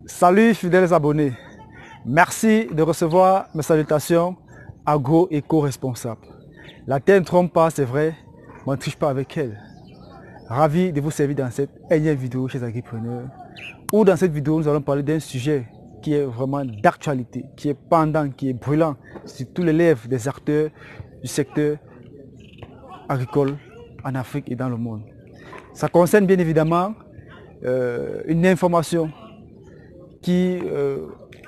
Salut fidèles abonnés, merci de recevoir mes salutations agro-éco-responsables. La terre ne trompe pas, c'est vrai, mais on ne triche pas avec elle. Ravi de vous servir dans cette énième vidéo chez Agripreneur, où dans cette vidéo nous allons parler d'un sujet qui est vraiment d'actualité, qui est pendant, qui est brûlant sur tous les lèvres des acteurs du secteur agricole en Afrique et dans le monde. Ça concerne bien évidemment une information qui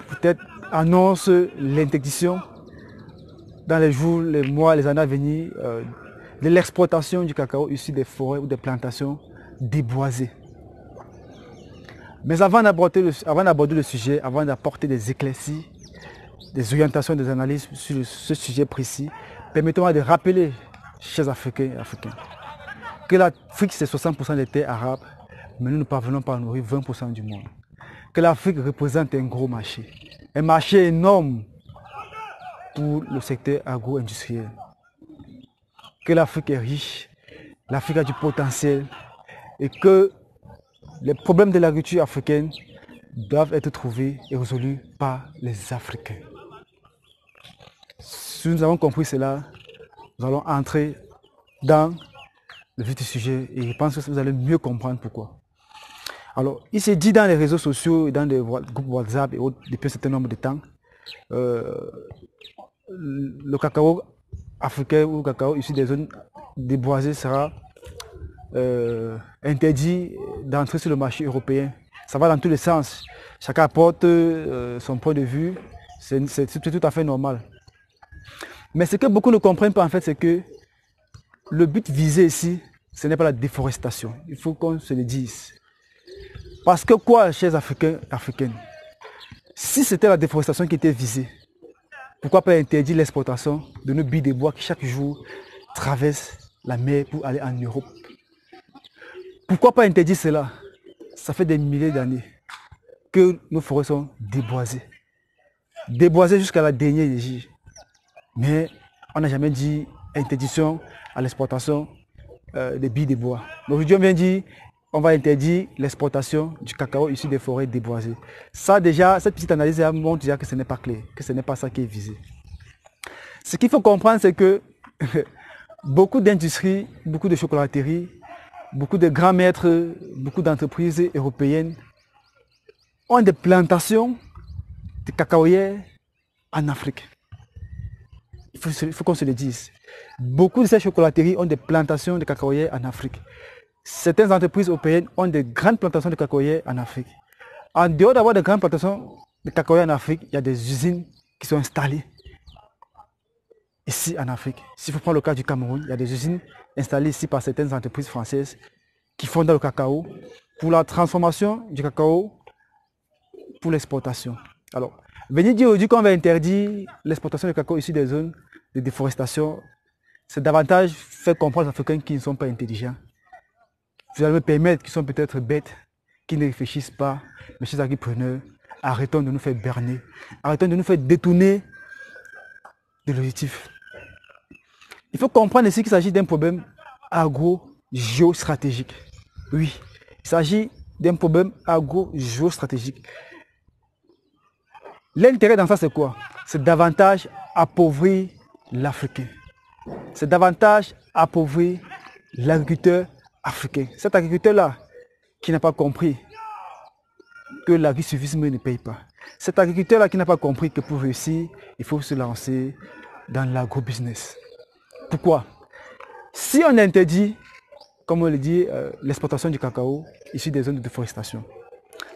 peut-être annonce l'interdiction dans les jours, les mois, les années à venir de l'exploitation du cacao issu des forêts ou des plantations déboisées. Mais avant d'aborder le sujet, avant d'apporter des éclaircies, des orientations, des analyses sur ce sujet précis, permettez-moi de rappeler, chers Africains et Africains, que l'Afrique c'est 60% des terres arabes, mais nous ne parvenons pas à nourrir 20% du monde. Que l'Afrique représente un gros marché, un marché énorme pour le secteur agro-industriel. Que l'Afrique est riche, l'Afrique a du potentiel et que les problèmes de l'agriculture africaine doivent être trouvés et résolus par les Africains. Si nous avons compris cela, nous allons entrer dans le vif du sujet et je pense que vous allez mieux comprendre pourquoi. Alors, il s'est dit dans les réseaux sociaux et dans les groupes WhatsApp et autres depuis un certain nombre de temps, le cacao africain ou le cacao issu des zones déboisées sera interdit d'entrer sur le marché européen. Ça va dans tous les sens. Chacun apporte son point de vue. C'est tout à fait normal. Mais ce que beaucoup ne comprennent pas en fait, c'est que le but visé ici, ce n'est pas la déforestation. Il faut qu'on se le dise. Parce que quoi, chers Africains, Africaines, si c'était la déforestation qui était visée, pourquoi pas interdire l'exportation de nos billes de bois qui chaque jour traversent la mer pour aller en Europe? Pourquoi pas interdire cela? Ça fait des milliers d'années que nos forêts sont déboisées. Déboisées jusqu'à la dernière énergie. Mais on n'a jamais dit interdiction à l'exportation des billes de bois. Aujourd'hui, on vient dire on va interdire l'exportation du cacao issu des forêts déboisées. Ça déjà, cette petite analyse montre déjà que ce n'est pas clair, que ce n'est pas ça qui est visé. Ce qu'il faut comprendre, c'est que beaucoup d'industries, beaucoup de chocolateries, beaucoup de grands maîtres, beaucoup d'entreprises européennes ont des plantations de cacaoyers en Afrique. Il faut qu'on se le dise. Beaucoup de ces chocolateries ont des plantations de cacaoyers en Afrique. Certaines entreprises européennes ont de grandes plantations de cacaoyers en Afrique. En dehors d'avoir de grandes plantations de cacaoyers en Afrique, il y a des usines qui sont installées ici en Afrique. Si vous prenez le cas du Cameroun, il y a des usines installées ici par certaines entreprises françaises qui font dans le cacao pour la transformation du cacao pour l'exportation. Alors, venir dire aujourd'hui qu'on va interdire l'exportation du cacao issu des zones de déforestation, c'est davantage faire comprendre aux Africains qui ne sont pas intelligents. Vous allez me permettre, qui sont peut-être bêtes, qui ne réfléchissent pas, mes chers agripreneurs, arrêtons de nous faire berner, arrêtons de nous faire détourner de l'objectif. Il faut comprendre ici qu'il s'agit d'un problème agro-géostratégique. Oui, il s'agit d'un problème agro-géostratégique. L'intérêt dans ça, c'est quoi? C'est davantage appauvrir l'Africain. C'est davantage appauvrir l'agriculteur africain. Cet agriculteur-là qui n'a pas compris que l'agriculturisme ne paye pas. Cet agriculteur-là qui n'a pas compris que pour réussir, il faut se lancer dans l'agro-business. Pourquoi? Si on interdit, comme on le dit, l'exportation du cacao issu des zones de déforestation,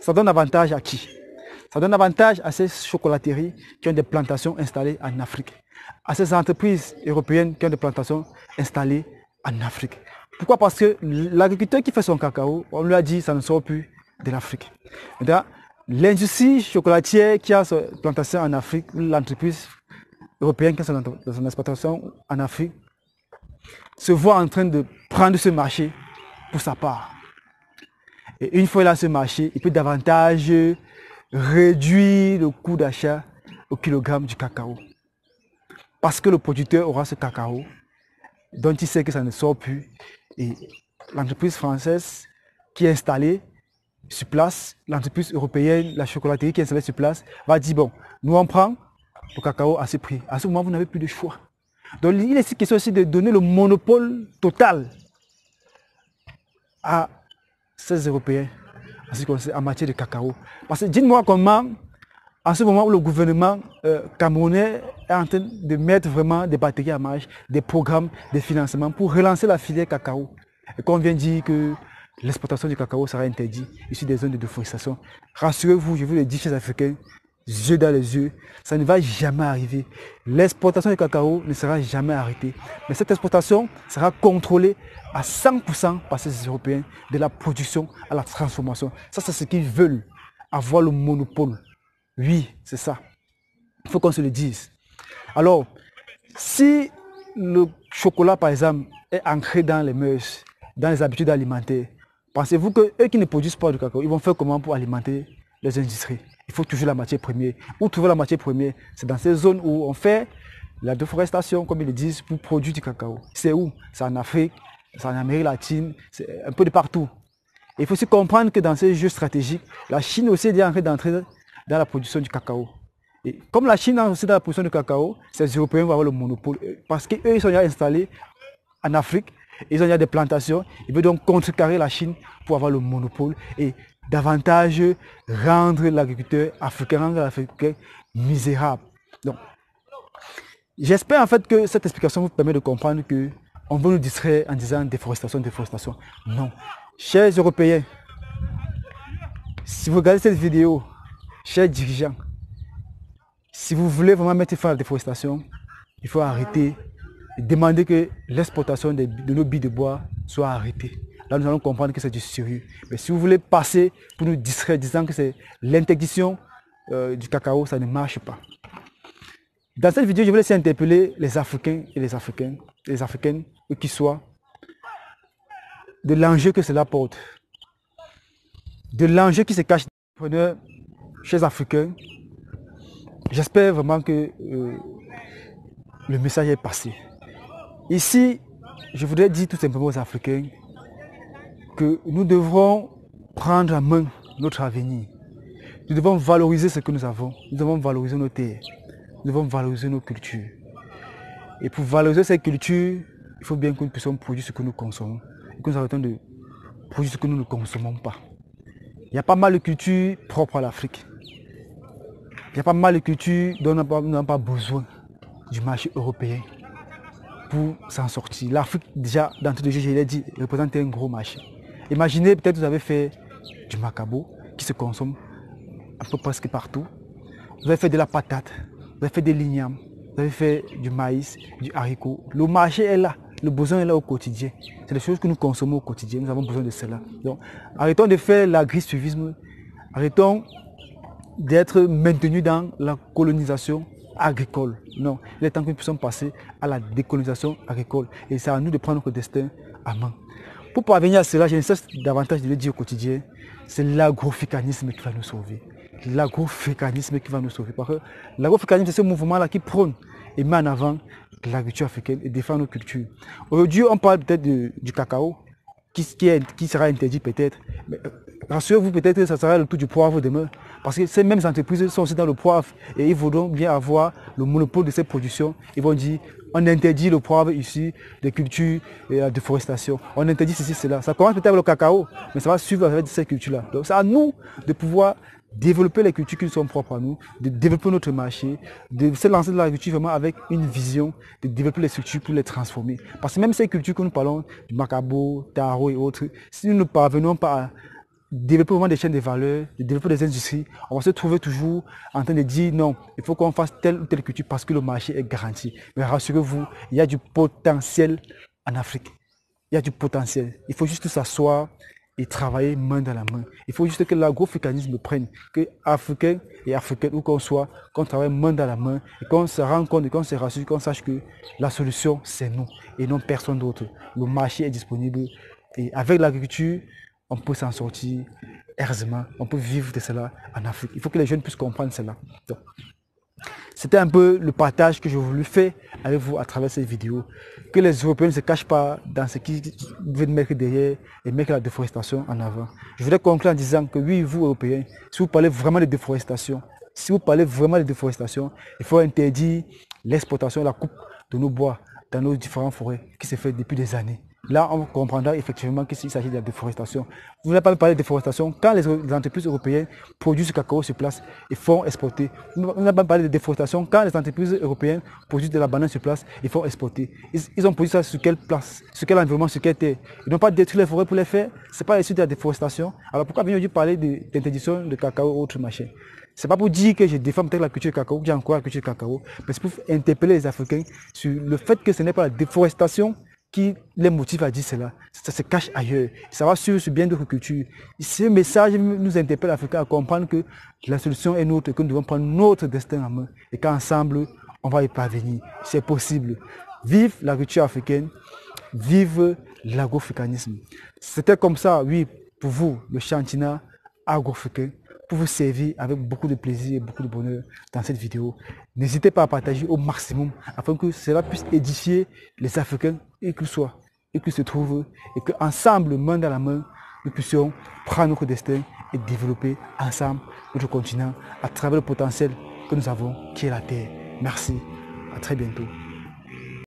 ça donne avantage à qui? Ça donne avantage à ces chocolateries qui ont des plantations installées en Afrique, à ces entreprises européennes qui ont des plantations installées en Afrique. Pourquoi? Parce que l'agriculteur qui fait son cacao, on lui a dit ça ne sort plus de l'Afrique. L'industrie chocolatière qui a sa plantation en Afrique, l'entreprise européenne qui a son exploitation en Afrique, se voit en train de prendre ce marché pour sa part. Et une fois là ce marché, il peut davantage réduire le coût d'achat au kilogramme du cacao. Parce que le producteur aura ce cacao dont il sait que ça ne sort plus. Et l'entreprise française qui est installée sur place, l'entreprise européenne, la chocolaterie qui est installée sur place, va dire, bon, nous on prend le cacao à ce prix. À ce moment, vous n'avez plus de choix. Donc il est question aussi de donner le monopole total à ces Européens en matière de cacao. Parce que dites-moi comment, en ce moment où le gouvernement camerounais est en train de mettre vraiment des batteries à marche, des programmes, des financements pour relancer la filière cacao. Et qu'on vient dire que l'exportation du cacao sera interdite ici des zones de déforestation. Rassurez-vous, je vous le dis, chers Africains, yeux dans les yeux, ça ne va jamais arriver. L'exportation du cacao ne sera jamais arrêtée. Mais cette exportation sera contrôlée à 100% par ces Européens, de la production à la transformation. Ça, c'est ce qu'ils veulent, avoir le monopole. Oui, c'est ça. Il faut qu'on se le dise. Alors, si le chocolat, par exemple, est ancré dans les mœurs, dans les habitudes alimentaires, pensez-vous que eux qui ne produisent pas de cacao, ils vont faire comment pour alimenter les industries? Il faut toujours la matière première. Où trouver la matière première? C'est dans ces zones où on fait la déforestation, comme ils le disent, pour produire du cacao. C'est où? C'est en Afrique, c'est en Amérique latine, c'est un peu de partout. Et il faut aussi comprendre que dans ces jeux stratégiques, la Chine aussi est en train d'entrer dans la production du cacao. Et comme la Chine est aussi dans la production du cacao, ces Européens vont avoir le monopole. Parce qu'eux, ils sont déjà installés en Afrique, ils ont déjà des plantations, ils veulent donc contrecarrer la Chine pour avoir le monopole et davantage rendre l'agriculteur africain, rendre l'Africain misérable. Donc, j'espère en fait que cette explication vous permet de comprendre que on veut nous distraire en disant déforestation, déforestation. Non. Chers Européens, si vous regardez cette vidéo, chers dirigeants, si vous voulez vraiment mettre fin à la déforestation, il faut arrêter et demander que l'exportation de nos billes de bois soit arrêtée. Là, nous allons comprendre que c'est du sérieux. Mais si vous voulez passer pour nous distraire, disant que c'est l'interdiction du cacao, ça ne marche pas. Dans cette vidéo, je voulais laisser interpeller les Africains et les Africaines, eux qui soient, de l'enjeu que cela porte. De l'enjeu qui se cache. Prenez, chers Africains, j'espère vraiment que le message est passé. Ici, je voudrais dire tout simplement aux Africains que nous devrons prendre en main notre avenir. Nous devons valoriser ce que nous avons. Nous devons valoriser nos terres. Nous devons valoriser nos cultures. Et pour valoriser ces cultures, il faut bien que nous puissions produire ce que nous consommons. Et que nous arrêtons de produire ce que nous ne consommons pas. Il y a pas mal de cultures propres à l'Afrique. Il y a pas mal de cultures dont nous n'avons pas besoin du marché européen pour s'en sortir. L'Afrique, déjà, dans tous les jeux, je l'ai dit, représente un gros marché. Imaginez, peut-être vous avez fait du macabo qui se consomme un peu presque partout. Vous avez fait de la patate, vous avez fait des lignames, vous avez fait du maïs, du haricot. Le marché est là, le besoin est là au quotidien. C'est des choses que nous consommons au quotidien, nous avons besoin de cela. Donc, arrêtons de faire l'agri-suivisme, arrêtons d'être maintenus dans la colonisation agricole. Non, il est temps que nous puissions passer à la décolonisation agricole. Et c'est à nous de prendre notre destin à main. Pour parvenir à cela, je ne cesse davantage de le dire au quotidien, c'est l'agroafricanisme qui va nous sauver. L'agroafricanisme qui va nous sauver. Parce que l'agroafricanisme, c'est ce mouvement-là qui prône et met en avant l'agriculture africaine et défend nos cultures. Aujourd'hui, on parle peut-être du cacao, qui sera interdit peut-être. Rassurez-vous, peut-être que ça sera le tour du poivre demain. Parce que ces mêmes entreprises sont aussi dans le poivre et ils voudront bien avoir le monopole de ces productions. Ils vont dire, on interdit le poivre ici, des cultures et la déforestation. On interdit ceci, cela. Ça commence peut-être avec le cacao, mais ça va suivre avec ces cultures-là. Donc c'est à nous de pouvoir développer les cultures qui sont propres à nous, de développer notre marché, de se lancer dans l'agriculture vraiment avec une vision, de développer les structures pour les transformer. Parce que même ces cultures que nous parlons, du macabo, taro et autres, si nous ne parvenons pas à développer vraiment des chaînes de valeur, de développer des industries, on va se trouver toujours en train de dire non, il faut qu'on fasse telle ou telle culture parce que le marché est garanti. Mais rassurez-vous, il y a du potentiel en Afrique. Il y a du potentiel. Il faut juste s'asseoir et travailler main dans la main. Il faut juste que l'agroafricanisme prenne, que Africains et Africaines, où qu'on soit, qu'on travaille main dans la main, et qu'on se rende compte, et qu'on se rassure, qu'on sache que la solution, c'est nous, et non personne d'autre. Le marché est disponible, et avec l'agriculture, on peut s'en sortir aisément, on peut vivre de cela en Afrique. Il faut que les jeunes puissent comprendre cela. Donc, C'était un peu le partage que je voulais faire avec vous à travers cette vidéo. Que les Européens ne se cachent pas dans ce qu'ils veulent mettre derrière et mettre la déforestation en avant. Je voudrais conclure en disant que oui, vous Européens, si vous parlez vraiment de déforestation, il faut interdire l'exportation et la coupe de nos bois dans nos différentes forêts qui se fait depuis des années. Là, on comprendra effectivement qu'il s'agit de la déforestation. Vous n'avez pas parlé de déforestation quand les entreprises européennes produisent ce cacao sur place et font exporter. Vous n'avez pas parlé de déforestation quand les entreprises européennes produisent de la banane sur place et font exporter. Ils ont produit ça sur quelle place, sur quel environnement, sur quelle terre. Ils n'ont pas détruit les forêts pour les faire. Ce n'est pas issu de la déforestation. Alors pourquoi venir parler d'interdiction de cacao ou autre machin? Ce n'est pas pour dire que je défends peut-être la culture du cacao, que j'encourage la culture du cacao, mais c'est pour interpeller les Africains sur le fait que ce n'est pas la déforestation qui les motive à dire cela. Ça se cache ailleurs. Ça va sur bien d'autres cultures. Ce message nous interpelle les Africains à comprendre que la solution est nôtre, que nous devons prendre notre destin en main et qu'ensemble, on va y parvenir. C'est possible. Vive la culture africaine, vive l'agroafricanisme. C'était comme ça, oui, pour vous, le chantina agro-africain, pour vous servir avec beaucoup de plaisir et beaucoup de bonheur dans cette vidéo. N'hésitez pas à partager au maximum afin que cela puisse édifier les Africains et qu'ils se trouvent et qu'ensemble, main dans la main, nous puissions prendre notre destin et développer ensemble notre continent à travers le potentiel que nous avons qui est la Terre. Merci, à très bientôt.